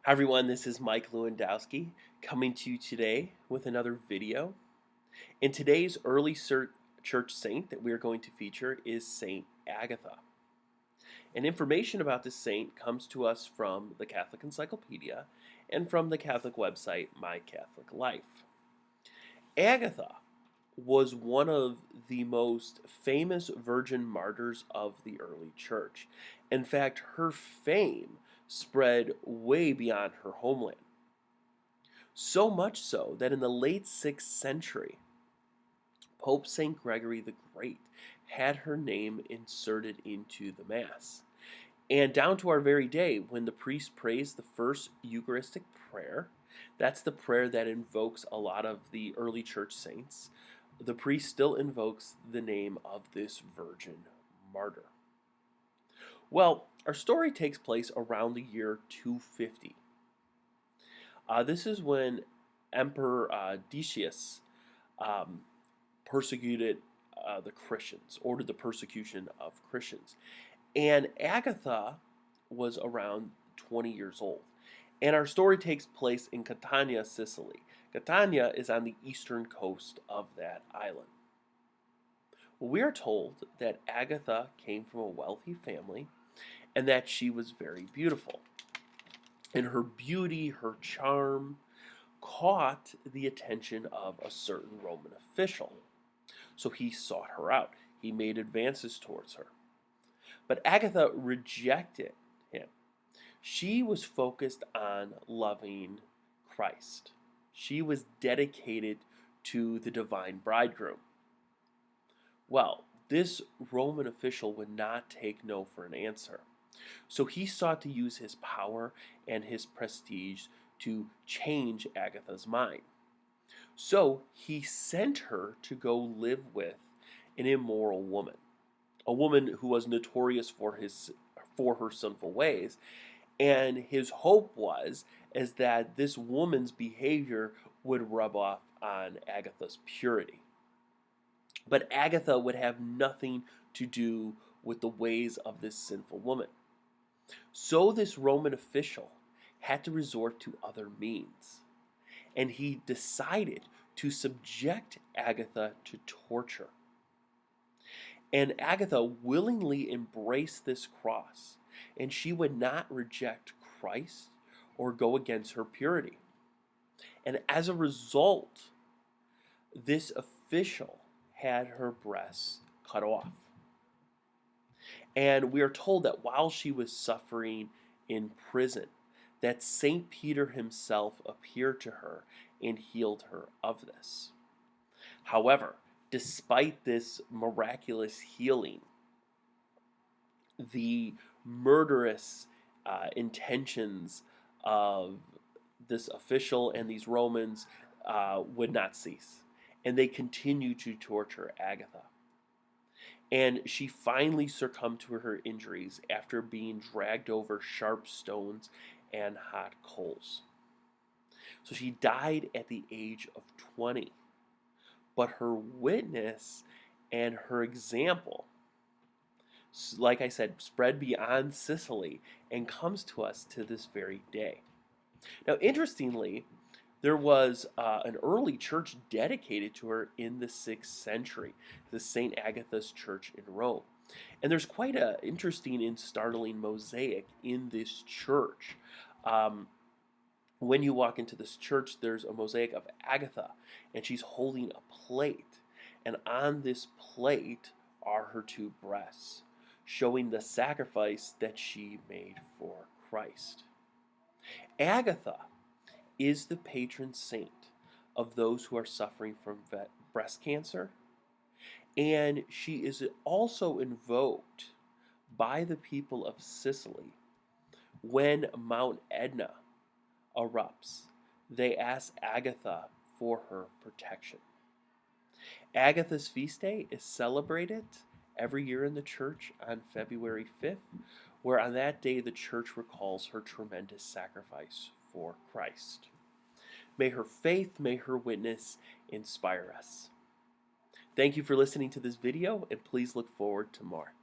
Hi everyone, this is Mike Lewandowski coming to you today with another video. In today's church saint that we are going to feature is Saint Agatha. And information about this saint comes to us from the Catholic Encyclopedia and from the Catholic website My Catholic Life. Agatha was one of the most famous virgin martyrs of the early church. In fact, her fame spread way beyond her homeland. So much so that in the late 6th century, Pope St. Gregory the Great had her name inserted into the Mass. And down to our very day, when the priest prays the first Eucharistic prayer, that's the prayer that invokes a lot of the early church saints, the priest still invokes the name of this virgin martyr. Well, our story takes place around the year 250. This is when Emperor Decius persecuted the Christians, ordered the persecution of Christians. And Agatha was around 20 years old. And our story takes place in Catania, Sicily. Catania is on the eastern coast of that island. Well, we are told that Agatha came from a wealthy family and that she was very beautiful. And her beauty, her charm, caught the attention of a certain Roman official. So he sought her out. He made advances towards her. But Agatha rejected him. She was focused on loving Christ. She was dedicated to the divine bridegroom. Well, this Roman official would not take no for an answer. So he sought to use his power and his prestige to change Agatha's mind. So he sent her to go live with an immoral woman, a woman who was notorious for her sinful ways, and his hope was that this woman's behavior would rub off on Agatha's purity. But Agatha would have nothing to do with the ways of this sinful woman. So this Roman official had to resort to other means, and he decided to subject Agatha to torture. And Agatha willingly embraced this cross, and she would not reject Christ or go against her purity. And as a result, this official had her breasts cut off. And we are told that while she was suffering in prison, that St. Peter himself appeared to her and healed her of this. However, despite this miraculous healing, the murderous intentions of this official and these Romans would not cease. And they continued to torture Agatha. And she finally succumbed to her injuries after being dragged over sharp stones and hot coals. So she died at the age of 20. But her witness and her example, like I said, spread beyond Sicily and comes to us to this very day. Now, interestingly, there was an early church dedicated to her in the 6th century, the Saint Agatha's Church in Rome. And there's quite an interesting and startling mosaic in this church. When you walk into this church, there's a mosaic of Agatha, and she's holding a plate. And on this plate are her two breasts, showing the sacrifice that she made for Christ. Agatha is the patron saint of those who are suffering from breast cancer, and she is also invoked by the people of Sicily when Mount Etna erupts. They ask Agatha for her protection. Agatha's feast day is celebrated every year in the church on February 5th, where on that day the church recalls her tremendous sacrifice for Christ. May her faith, may her witness inspire us. Thank you for listening to this video, and please look forward to more.